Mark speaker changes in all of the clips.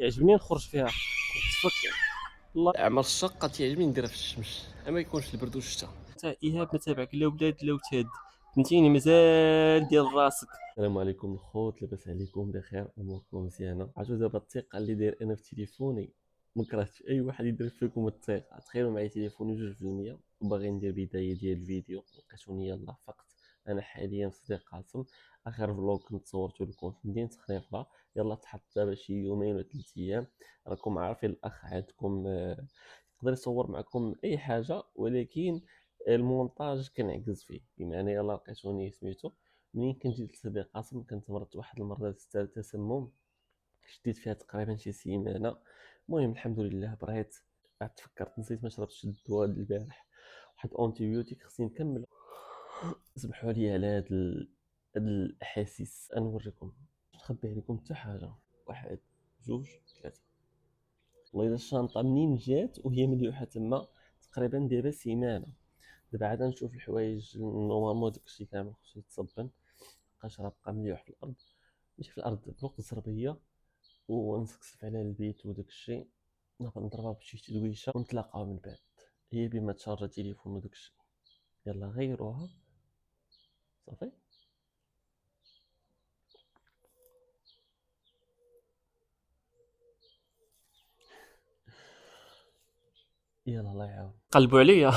Speaker 1: كيعجبني نخرج فيها نتفك والله. عمر الشقة تيعجبني نديرها في الشمس، ما يكونش البرد والشتا. انت ايهاب ما تابعك لا ولاد لا وتاد، فهمتيني مازال ديال راسك. السلام عليكم الخوت، لاباس عليكم؟ بخير، اموركم مزيانه؟ عرفتوا دابا الثقه اللي داير انا في تليفوني ما كرهتش اي واحد يدير فيكم الثقه. تخيلوا معايا تليفوني 2% وباغي ندير بدايه ديال الفيديو، لقيتوني يلاه فقط. انا حاليا في سيدي قاسم، اخر فلوق كنت صورته لكم في مدينه خنيفره، يلا تحط دابا شي يومين ولا 3 ايام. راكم عارفين الاخ عندكم يقدر يصور معكم اي حاجه، ولكن المونتاج كنعجز فيه. بمعنى يلا لقيتوني سميتو منين كنجي لسيدي قاسم كنت مرضت واحد المره تسمم، شديت فيها تقريبا شي سيمانه. المهم الحمد لله بريت. بعد تفكرت نسيت ما شربتش الدواء ديال البارح، واحد اونتيبيوتيك خصني نكمل. سمحوا لي على هاد الاحاسيس. نوريكم، نخبي عليكم حتى حاجه. واحد، جوج، ثلاثه. والله الا الشنطه منين جات وهي مليوحه تما تقريبا دابا سيمانه. دابا عاد نشوف الحوايج نورمال داكشي كامل خصو يتصبن. مابقاش راه بقى مليوح في الارض، ماشي في الارض فوق الزربيه، ونسقسف على البيت وداكشي. نبقى نضربها بشي تدويشه ونتلاقاو من بعد. هي بما تشارجا تليفون وداكشي. يلا غيروها صافي. يلا الله يعاون. قلبوا عليا.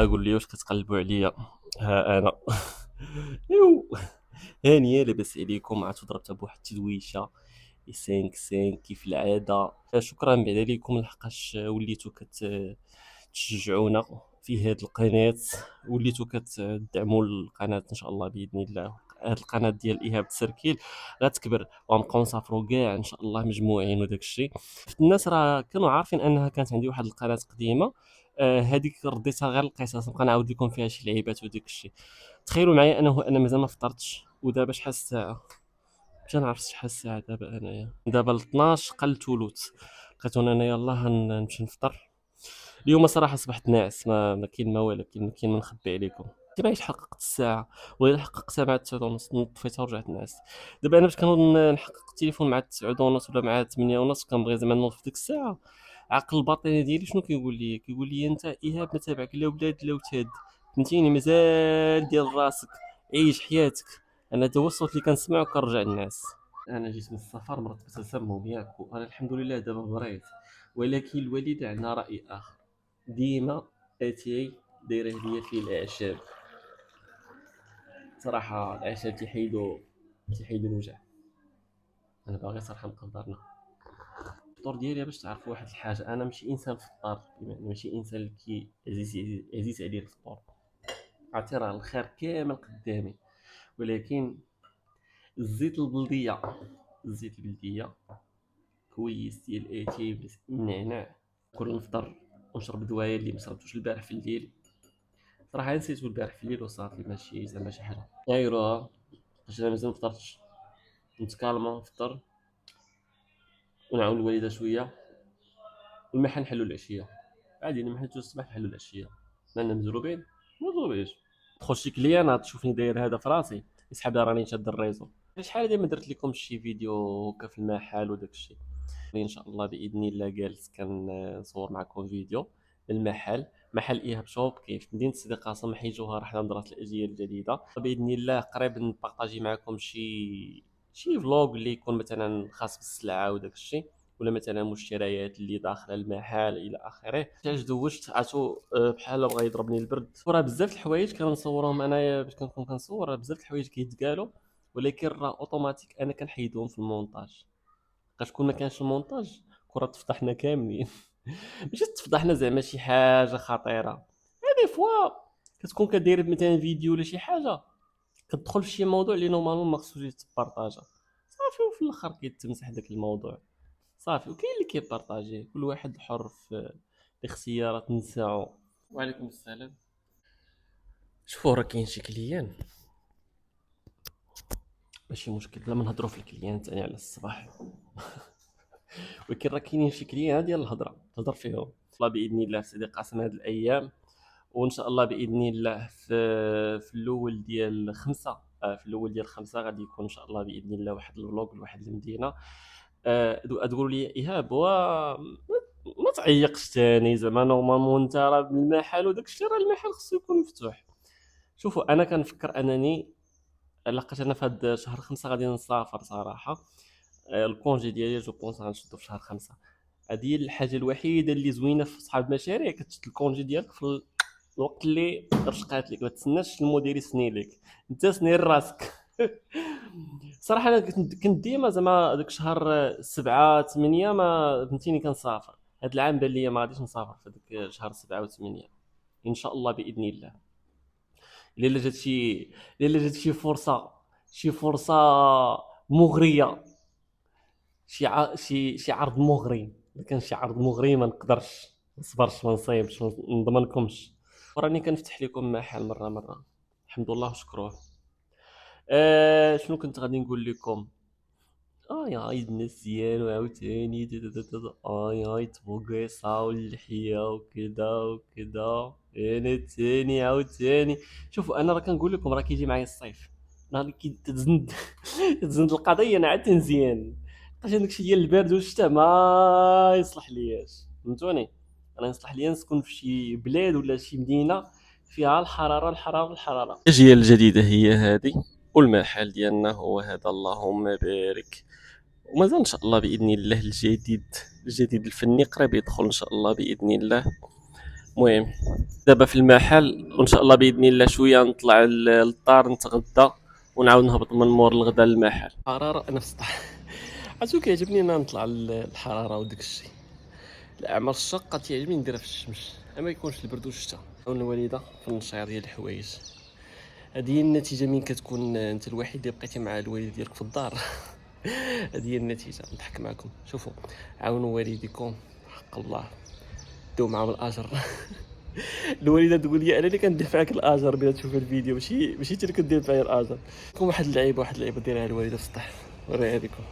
Speaker 1: قول لي واش كتقلبوا عليا؟ ها انا. ايوا هانيه لاباس عليكم؟ عرفتوا ضربتها بواحد التدويشه 5 كيف العاده. شكرا بعدا ليكم لحقاش وليتوا تشجعونا في هذه القناه، وليتوا كتدعموا القناه ان شاء الله باذن الله. هذه القناه ديال ايهاب التسركيل غتكبر وغنبقاو نسافروا كاع ان شاء الله مجموعين وداك الشيء. الناس راه كانوا عارفين انها كانت عندي واحد القناه قديمه، هذيك رديتها غير القصص، نبقى نعاود لكم فيها شي لعيبات وداك الشيء. تخيلوا معايا انا مازال ما فطرتش، ودابا شحال الساعه؟ مش نعرف شحال الساعه دابا. انايا دابا ل 12 قل ثلث. لقيت انا يلاه نمشي نفطر. اليوم صراحه صبحت ناعس، ما كاين ما والو، ما كاين ما نخبي عليكم. انت باش حققت الساعه، ولا حققتها مع 9 ونص طفيتها ورجعت ناعس. دابا انا باش نحقق التليفون مع 9 ونص ولا مع 8 ونص كنبغي زعما نوض في ديك الساعه. عقل الباطني ديالي شنو كيقول لي انت ايهاب ما تابعك لا ولاد لا وتاد، فهمتيني؟ مازال ديال راسك، عيش حياتك. انا تا هو الصوت اللي كنسمع وكنرجع الناس. انا جيت من السفر مرضت بتسمم ياك، وانا الحمد لله دابا بريت، ولكن الوالده عندنا راي اخر. ديما اتاي دايره ليا في الاعشاب. صراحه الاعشاب تيحيدوا الوجع. انا باغي صراحه نقدرنا الفطور ديالي باش تعرفوا واحد الحاجه. انا ماشي انسان فطار، يعني ماشي انسان اللي عزيز عليه الفطور. عرفتي راه الخير كامل قدامي، ولكن الزيت البلديه، الزيت البلديه كويس ديال اتاي بالنعناع. كل نفطر ونشرب دوايا اللي ما شربتوش البارح في الليل. صراحه نسيتو البارح في الليل وصافي، ماشي زعما شي حاجه دايروها. باش انا مازال مفطرتش، نتكالما نفطر ونعاون الوالده شويه، والما حنحلو العشيه. عادي انا ما حلتوش الصباح نحلو العشيه. مالنا مزروبين ما مزروبينش. تدخل شي كليانات تشوفني داير هذا في راسي، يسحب راني شاد الريزو. شحال هادي ما درت لكم شي فيديو هكا في المحل وداك الشيء. ان شاء الله باذن الله جالس كنصور معكم فيديو المحل. محل ايهاب شوب كاين في مدينه سيدي قاسم، حي جوهر حدا مدرسه الاجيال الجديده. باذن الله قريب نبارطاجي معكم شي فلوغ اللي يكون مثلا خاص بالسلعه وداك الشيء، ولا مثلا مشتريات اللي داخله المحل الى اخره. حتى دوشت عاتو بحال بغا يضربني البرد. وراه بزاف الحوايج كنصورهم انايا باش كنكون كنصور، راه بزاف الحوايج كيتقالوا، ولكن راه اوتوماتيك انا كنحيدهم في المونتاج. كتكون ما كانش المونتاج كره تفضحنا كاملين. ماشي تفضحنا زعما شي حاجه خطيره، دي فوا كتكون كدير مثلا فيديو ولا شي حاجه، كتدخل في شي موضوع اللي نورمالمون ما خصوش يتبارطاجا، صافي وفي الاخر كيتمسح داك الموضوع صافي. وكاين اللي كيبارطاجيه، كل واحد حر في الاختيارات نتاعو. وعليكم السلام. شوفوا راه كاين شي كليان، ماشي مشكل بلا ما نهضروا في الكليان تاني على الصباح. ولكن راه كاينين شي كليان ديال الهضره تهضر فيهم. الله باذن الله في سيدي قاسم هاد الايام، وان شاء الله باذن الله في الاول ديال خمسة، في الاول ديال خمسة غادي يكون ان شاء الله باذن الله واحد الفلوق لواحد المدينه. تقول لي ايهاب ما تعيقش تاني زعما نورمالمون انت راه بالمحل وداك الشيء، راه المحل خصو يكون مفتوح. شوفوا انا كنفكر انني لقيت انا في هاد شهر 5 غادي نسافر صراحه. الكونجي ديالي جو بونس غنشدو في شهر 5. هذه هي الحاجه الوحيده اللي زوينه في صحاب المشاريع، كتشد الكونجي ديالك في الوقت اللي رشقات لك، ما تسناش المدير يسني لك، انت سني راسك. صراحه انا كنت ديما زعما داك شهر 7 8 ما فهمتيني كنسافر. هاد العام بان ليا ما غاديش نسافر في داك شهر 7 و8 ان شاء الله باذن الله. الا جات شي الا جات شي فرصه مغريه، شي عرض مغري، الا كان شي عرض مغري ما نقدرش ما نصبرش ما نصايبش ما نضمنكمش. وراني كنفتح لكم محل مره مره، الحمد لله وشكروه. شنو كنت غادي نقول لكم؟ يا عيد مزيان وعاوتاني يا تبوكيصة واللحية وكذا وكذا، انا تاني عاوتاني. شوفوا انا راه كنقول لكم راه كيجي معايا الصيف، نهار اللي تتزند تزند القضيه انا عاد مزيان. لقيت هذاك الشيء ديال البرد والشتاء ما يصلح لياش، فهمتوني. انا يصلح لي نسكن في شي بلاد ولا شي مدينه فيها الحراره الحراره الحراره. الاجيال الجديده هي هذه، والمحل ديالنا هو هذا اللهم بارك. ومازال ان شاء الله باذن الله الجديد الفني قريب يدخل ان شاء الله باذن الله. المهم دابا في المحل وان شاء الله باذن الله شويه نطلع للدار نتغدى ونعاود نهبط من مور الغدا للمحل. حراره انا في السطح. عرفتو كيعجبني انا نطلع للحراره وداك الشيء. الاعمار الشاقه تيعجبني نديرها في الشمس، اما يكونش البرد والشتاء. الوالده في النشير ديال الحوايج، هذه هي النتيجه من كتكون انت الوحيد اللي بقيتي مع الوالد ديالك في الدار. هذه هي النتيجه. نضحك معكم، شوفوا عاونوا والديكم حق الله، دو معاهم الاجر. الوالده تقول لي انا اللي كندير معاك الاجر بلا تشوف الفيديو، ماشي انت اللي كدير معايا الاجر. كون واحد اللعيبه ديرها الوالده في السطح، وريها لكم.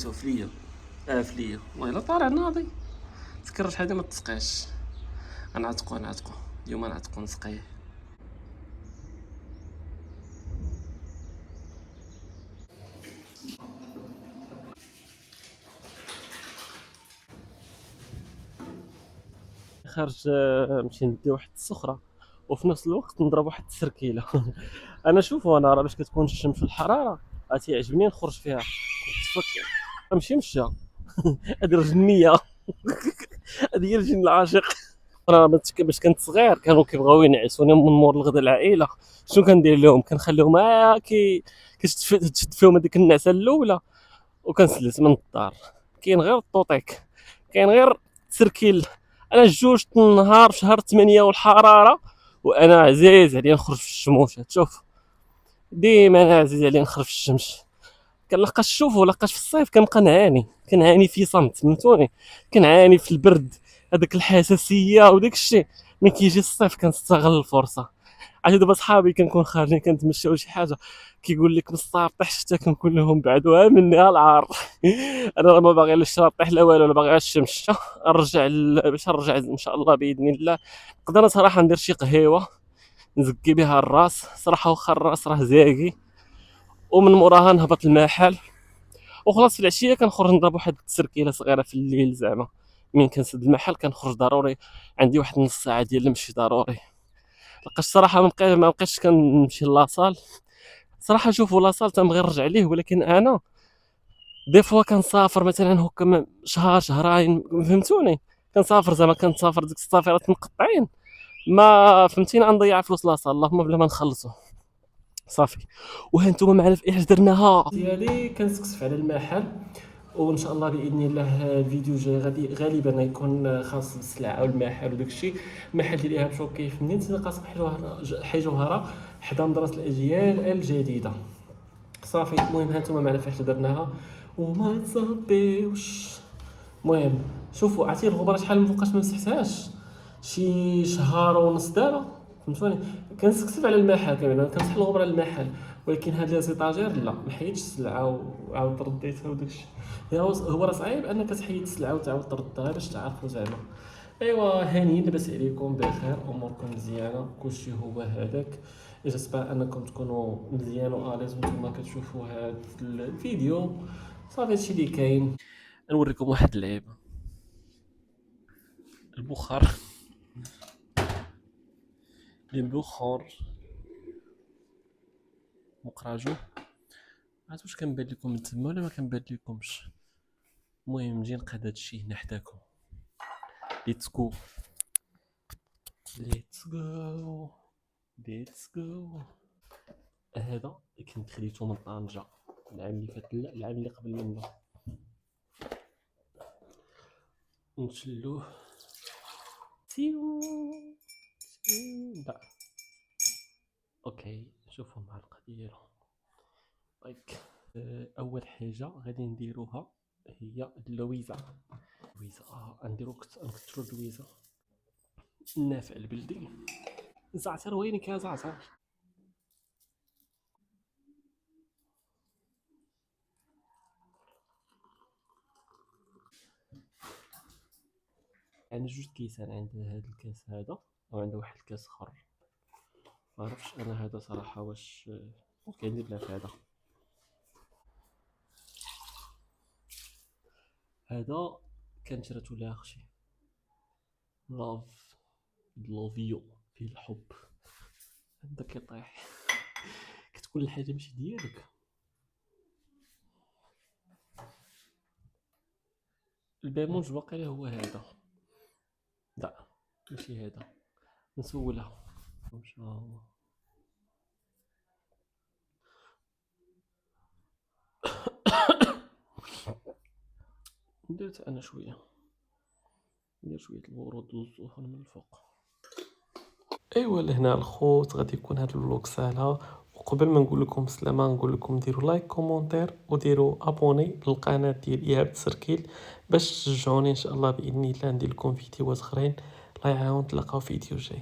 Speaker 1: شوف ليا فليا والله طالع ناضي، تكرش هذه ما تسقاش. غنعتقو اليوم غنعتقو نسقيه. خارج نمشي ندي واحد السخره وفي نفس الوقت نضرب واحد التسركيله. انا شوفوا انا راه باش كتكون الشمس في الحراره تيعجبني نخرج فيها نتفك، نمشي هذه الجنيه. هذه هي الجن العاشق. انا باش كنت صغير كانوا كيبغيو ينعسوني من مور الغدا العائله، شنو كندير لهم؟ كنخليهم كتشد فيهم هذيك النعسه الاولى وكنسلت من الدار. كاين غير الطوطيك، كاين غير التسركيل. انا جوج النهار في شهر 8 والحراره، وانا عزيز عليا نخرج في الشموس. تشوف ديما انا عزيز عليا نخرج في الشمس. كنلقاش شوفوا لقاش في الصيف كنبقى كنعاني في صمت، فهمتوني. كنعاني في البرد، هذاك الحساسيه وداك الشيء. ملي كيجي الصيف كنستغل الفرصه. عاد دابا صحابي كنكون خارجين كنتمشاو شي حاجه كيقول لك بصافي طيح الشتا، كنقول لهم بعدوها مني العار. انا راه ما باغي لا الشتا طيح لا والو، ولا باغي الشمس. نرجع باش نرجع ان شاء الله باذن الله. نقدر صراحه ندير شي قهيوه نزكي بها الراس صراحه، واخا الراس راه زاكي، ومن موراها نهبط المحل وخلاص. في العشيه كنخرج نضرب واحد التسركيله صغيره في الليل زعما. من كنسد المحل كنخرج ضروري، عندي واحد نص ساعه ديال المشي ضروري. لقاش صراحه ما بقيتش كنمشي لاصال صراحه. شوفوا لاصال تنبغي نرجع ليه، ولكن انا دي فوا كنسافر مثلا هكا شهر شهرين، فهمتوني. كنسافر زعما كنسافر ديك السفرات مقطعين، ما فهمتيني نضيع فلوس لاصال اللهم بلا ما نخلصوا صافي. وها انتم معنا في ايش درناها ديالي. كنسكسف على المحل، وان شاء الله باذن الله الفيديو جاي غادي غالبا يكون خاص بالسلعه والمحل وداك الشيء. المحل ديال ايهاب شوكي في مدينه قاسم حي جوهره حدا مدرسه الاجيال الجديده. صافي المهم ها انتم معنا فاش درناها وما تصبيوش. المهم شوفوا عرفتي الغبره شحال من فوقاش ما مسحتهاش، شي شهر ونص دابا، فهمتوني. كنسكسف على المحل كامل، كنسح الغبره للمحل، ولكن هاد لي زيطاجير لا ما حيدتش السلعه وعاود رديتها وداكشي. هو راه صعيب انك تحيد السلعه وتعاود تردها باش تعرفوا زعما. ايوا هانيين لاباس عليكم بخير، اموركم مزيانه، كلشي هو هذاك. جيسبر انكم تكونوا مزيان واليز وانتم كتشوفوا هذا الفيديو. صافي هادشي اللي كاين. نوريكم واحد اللعيبه. البخار البخار مقراجو. عرفت واش كنبان لكم من تما ولا ما كنبان لكمش؟ المهم نجي نقاد هادشي هنا حداكم. ليتس جو ليتس جو ليتس جو. هذا كنت خديته من طنجة العام اللي فات، لا العام اللي قبل منه. نشلوه تيو تيو. لا اوكي، شوفوا المعلقة ديالو. لايك اول حاجة غادي نديروها هي اللويزة. اللويزة نديرو نكثرو اللويزة. النافع البلدي. زعتر وينك يا زعتر؟ عندنا جوج كيسان، عندنا هذا الكاس هذا وعندنا واحد الكاس اخر. ما عرفتش انا هذا صراحه واش كاين لا في هذا كان شريتو لاختي. لاف لوفيو فيه الحب. هذا كيطيح كتكون الحاجه ماشي ديالك. البيمونج واقيلا هو هذا. لا ماشي هذا، نسولها واش هو. درت انا شويه، ندير شويه الورود والزهر من الفوق. ايوا لهنا الخوت غادي يكون هذا الفلوق ساهله. وقبل ما نقول لكم بسلامه نقول لكم ديروا لايك كومونتير وديروا ابوني للقناه ديال ايهاب التسركيل باش تشجعوني ان شاء الله باذن الله ندير لكم فيديوهات اخرين. الله يعاون، تلقاو فيديو جاي.